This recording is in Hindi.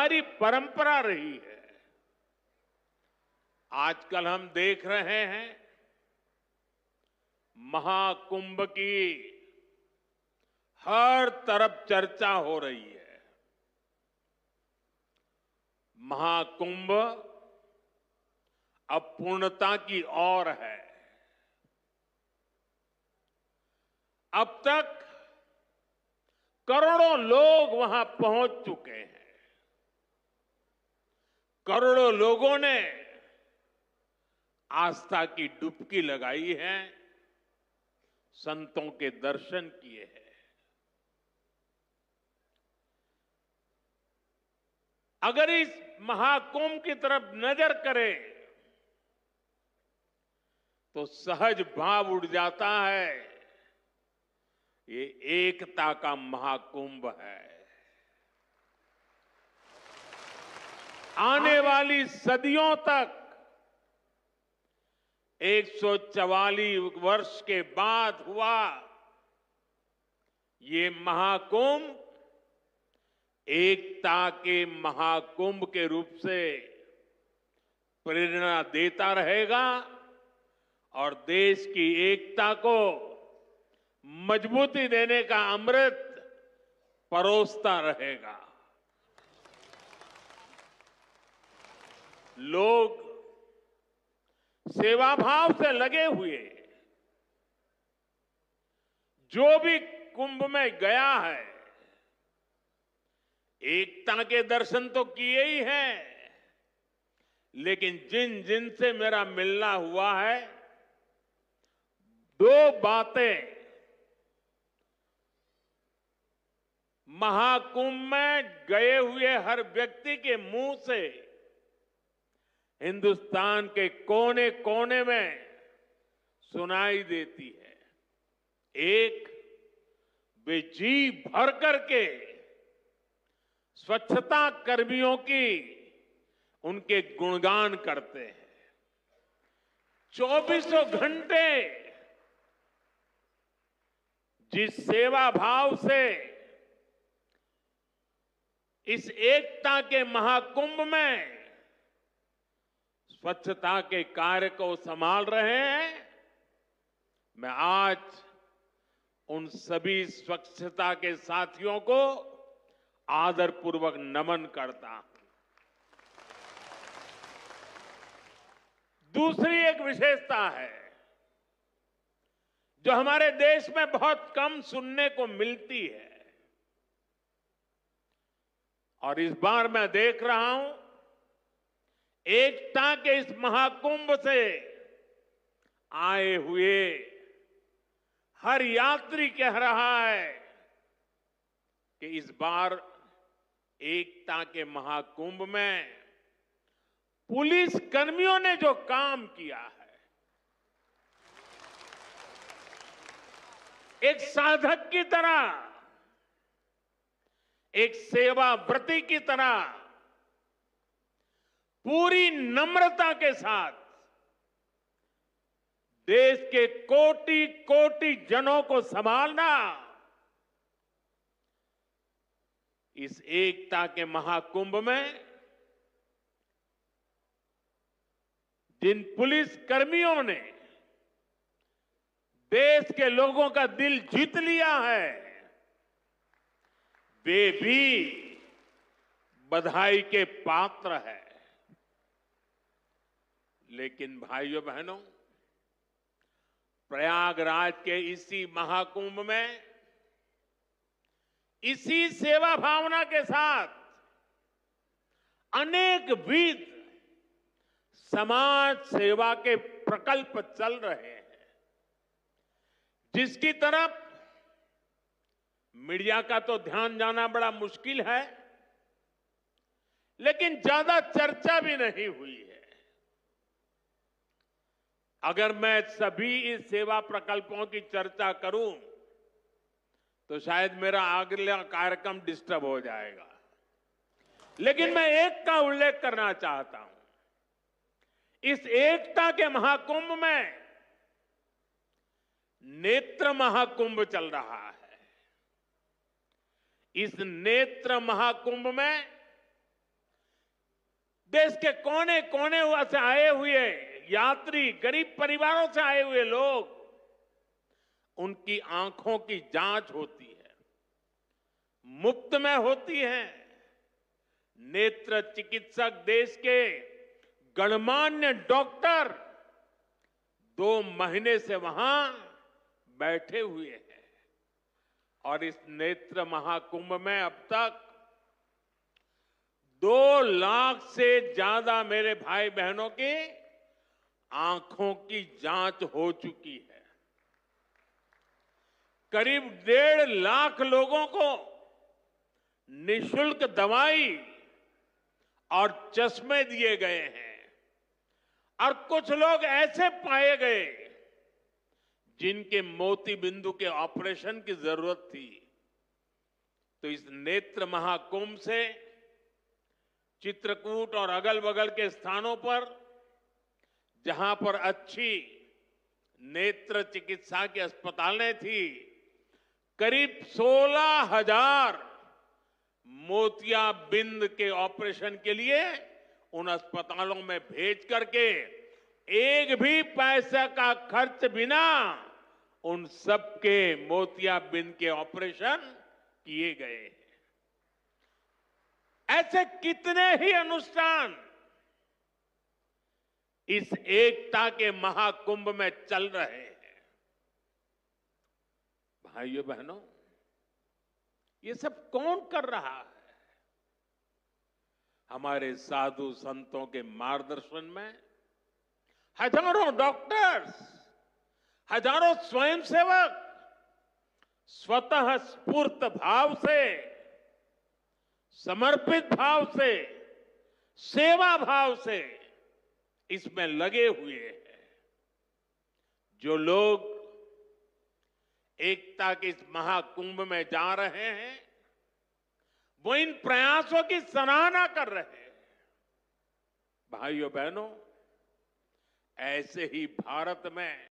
हमारी परंपरा रही है। आजकल हम देख रहे हैं महाकुंभ की हर तरफ चर्चा हो रही है। महाकुंभ अब पूर्णता की ओर है। अब तक करोड़ों लोग वहां पहुंच चुके हैं। करोड़ों लोगों ने आस्था की डुबकी लगाई है, संतों के दर्शन किए हैं। अगर इस महाकुंभ की तरफ नजर करें तो सहज भाव उड़ जाता है, ये एकता का महाकुंभ है। आने वाली सदियों तक 144 वर्ष के बाद हुआ ये महाकुंभ एकता के महाकुंभ के रूप से प्रेरणा देता रहेगा और देश की एकता को मजबूती देने का अमृत परोसता रहेगा। लोग सेवाभाव से लगे हुए, जो भी कुंभ में गया है एकता के दर्शन तो किए ही हैं, लेकिन जिन जिन से मेरा मिलना हुआ है, दो बातें महाकुंभ में गए हुए हर व्यक्ति के मुंह से हिंदुस्तान के कोने कोने में सुनाई देती है। एक, वे जी भर करके स्वच्छता कर्मियों की उनके गुणगान करते हैं। 24 घंटे जिस सेवा भाव से इस एकता के महाकुंभ में स्वच्छता के कार्य को संभाल रहे हैं, मैं आज उन सभी स्वच्छता के साथियों को आदरपूर्वक नमन करता हूं। दूसरी एक विशेषता है जो हमारे देश में बहुत कम सुनने को मिलती है, और इस बार मैं देख रहा हूं एकता के इस महाकुंभ से आए हुए हर यात्री कह रहा है कि इस बार एकता के महाकुंभ में पुलिस कर्मियों ने जो काम किया है, एक साधक की तरह, एक सेवाव्रती की तरह पूरी नम्रता के साथ देश के कोटि कोटि जनों को संभालना इस एकता के महाकुंभ में जिन पुलिस कर्मियों ने देश के लोगों का दिल जीत लिया है, वे भी बधाई के पात्र है। लेकिन भाइयों बहनों, प्रयागराज के इसी महाकुंभ में इसी सेवा भावना के साथ अनेक विध समाज सेवा के प्रकल्प चल रहे हैं, जिसकी तरफ मीडिया का तो ध्यान जाना बड़ा मुश्किल है, लेकिन ज्यादा चर्चा भी नहीं हुई है। अगर मैं सभी इस सेवा प्रकल्पों की चर्चा करूं तो शायद मेरा अगला कार्यक्रम डिस्टर्ब हो जाएगा, लेकिन मैं एक का उल्लेख करना चाहता हूं। इस एकता के महाकुंभ में नेत्र महाकुंभ चल रहा है। इस नेत्र महाकुंभ में देश के कोने कोने से आए हुए यात्री, गरीब परिवारों से आए हुए लोग, उनकी आंखों की जांच होती है, मुफ्त में होती है। नेत्र चिकित्सक देश के गणमान्य डॉक्टर 2 महीने से वहां बैठे हुए हैं और इस नेत्र महाकुंभ में अब तक 2 लाख से ज्यादा मेरे भाई बहनों की आंखों की जांच हो चुकी है। करीब 1.5 लाख लोगों को निशुल्क दवाई और चश्मे दिए गए हैं और कुछ लोग ऐसे पाए गए जिनके मोती बिंदु के ऑपरेशन की जरूरत थी। तो इस नेत्र महाकुंभ से चित्रकूट और अगल बगल के स्थानों पर जहां पर अच्छी नेत्र चिकित्सा की अस्पतालें थी, करीब 16,000 मोतियाबिंद के ऑपरेशन के लिए उन अस्पतालों में भेज करके एक भी पैसे का खर्च बिना उन सबके मोतियाबिंद के ऑपरेशन किए गए। ऐसे कितने ही अनुष्ठान इस एकता के महाकुंभ में चल रहे हैं। भाइयों बहनों, ये सब कौन कर रहा है? हमारे साधु संतों के मार्गदर्शन में हजारों डॉक्टर्स, हजारों स्वयंसेवक स्वतः स्फूर्त भाव से, समर्पित भाव से, सेवा भाव से इसमें लगे हुए हैं। जो लोग एकता के इस महाकुंभ में जा रहे हैं, वो इन प्रयासों की सराहना कर रहे हैं। भाइयों बहनों, ऐसे ही भारत में